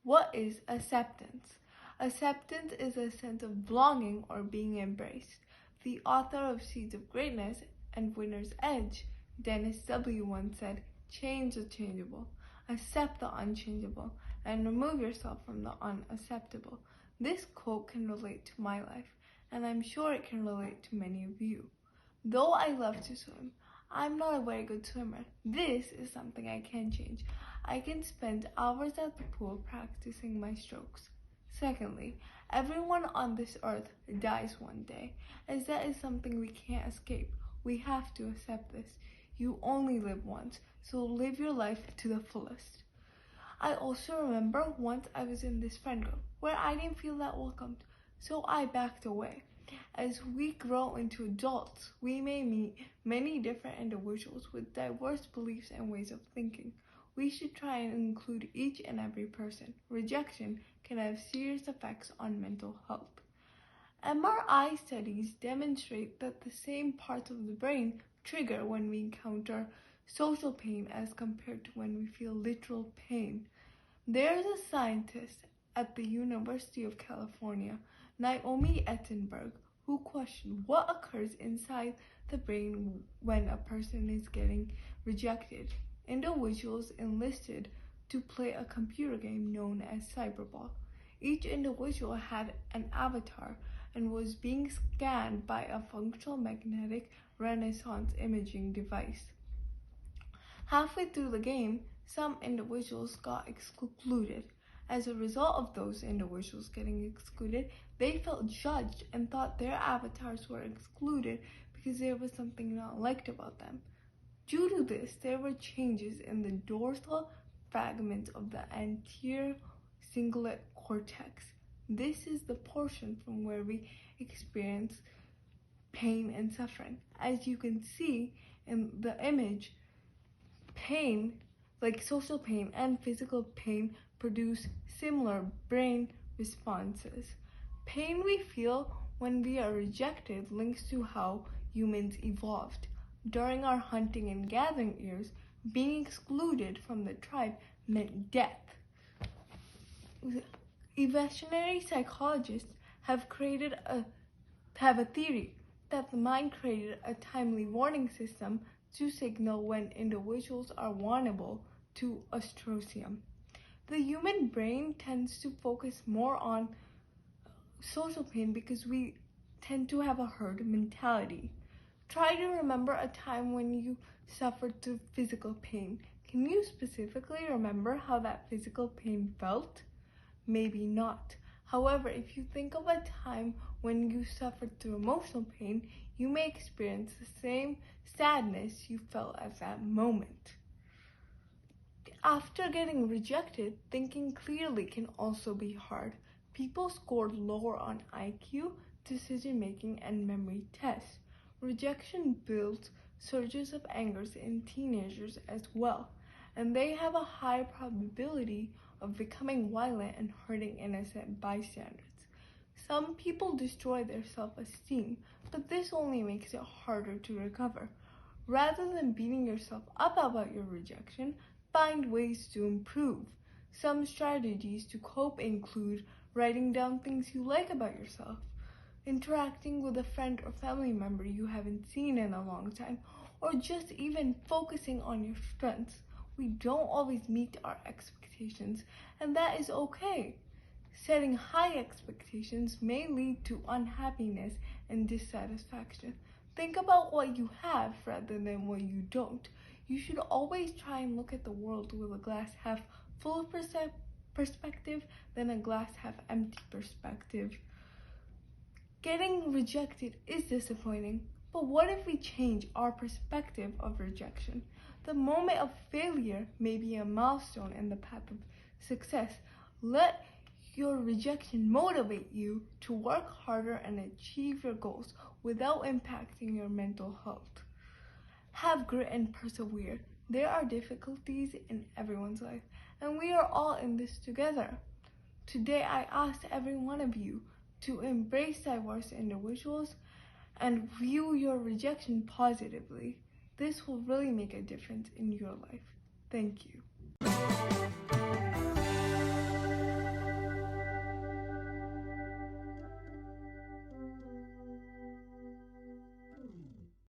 What is acceptance? Acceptance is a sense of belonging or being embraced. The author of Seeds of Greatness and Winner's Edge, Dennis W. once said, "Change the changeable, accept the unchangeable, and remove yourself from the unacceptable." This quote can relate to my life, and I'm sure it can relate to many of you. Though I love to swim, I'm not a very good swimmer. This is something I can change. I can spend hours at the pool practicing my strokes. Secondly, everyone on this earth dies one day, as that is something we can't escape. We have to accept this. You only live once, so live your life to the fullest. I also remember once I was in this friend group where I didn't feel that welcomed, so I backed away. As we grow into adults, we may meet many different individuals with diverse beliefs and ways of thinking. We should try and include each and every person. Rejection can have serious effects on mental health. MRI studies demonstrate that the same parts of the brain trigger when we encounter social pain as compared to when we feel literal pain. There is a scientist at the University of California, Naomi Ettenberg, who questioned what occurs inside the brain when a person is getting rejected. Individuals enlisted to play a computer game known as Cyberball. Each individual had an avatar and was being scanned by a functional magnetic resonance imaging device. Halfway through the game, some individuals got excluded. As a result of those individuals getting excluded, they felt judged and thought their avatars were excluded because there was something not liked about them. Due to this, there were changes in the dorsal fragment of the anterior cingulate cortex. This is the portion from where we experience pain and suffering. As you can see in the image, pain, like social pain and physical pain, produce similar brain responses. Pain we feel when we are rejected links to how humans evolved. During our hunting and gathering years, being excluded from the tribe meant death. Evolutionary psychologists have a theory that the mind created a timely warning system to signal when individuals are vulnerable to ostracism. The human brain tends to focus more on social pain because we tend to have a herd mentality. Try to remember a time when you suffered through physical pain. Can you specifically remember how that physical pain felt? Maybe not. However, if you think of a time when you suffered through emotional pain, you may experience the same sadness you felt at that moment. After getting rejected, thinking clearly can also be hard. People scored lower on IQ, decision-making, and memory tests. Rejection builds surges of anger in teenagers as well, and they have a high probability of becoming violent and hurting innocent bystanders. Some people destroy their self-esteem, but this only makes it harder to recover. Rather than beating yourself up about your rejection, find ways to improve. Some strategies to cope include writing down things you like about yourself, interacting with a friend or family member you haven't seen in a long time, or just even focusing on your strengths. We don't always meet our expectations, and that is okay. Setting high expectations may lead to unhappiness and dissatisfaction. Think about what you have rather than what you don't. You should always try and look at the world with a glass half full perspective than a glass half empty perspective. Getting rejected is disappointing, but what if we change our perspective of rejection? The moment of failure may be a milestone in the path of success. Let your rejection motivate you to work harder and achieve your goals without impacting your mental health. Have grit and persevere. There are difficulties in everyone's life, and we are all in this together. Today, I ask every one of you to embrace diverse individuals and view your rejection positively. This will really make a difference in your life. Thank you.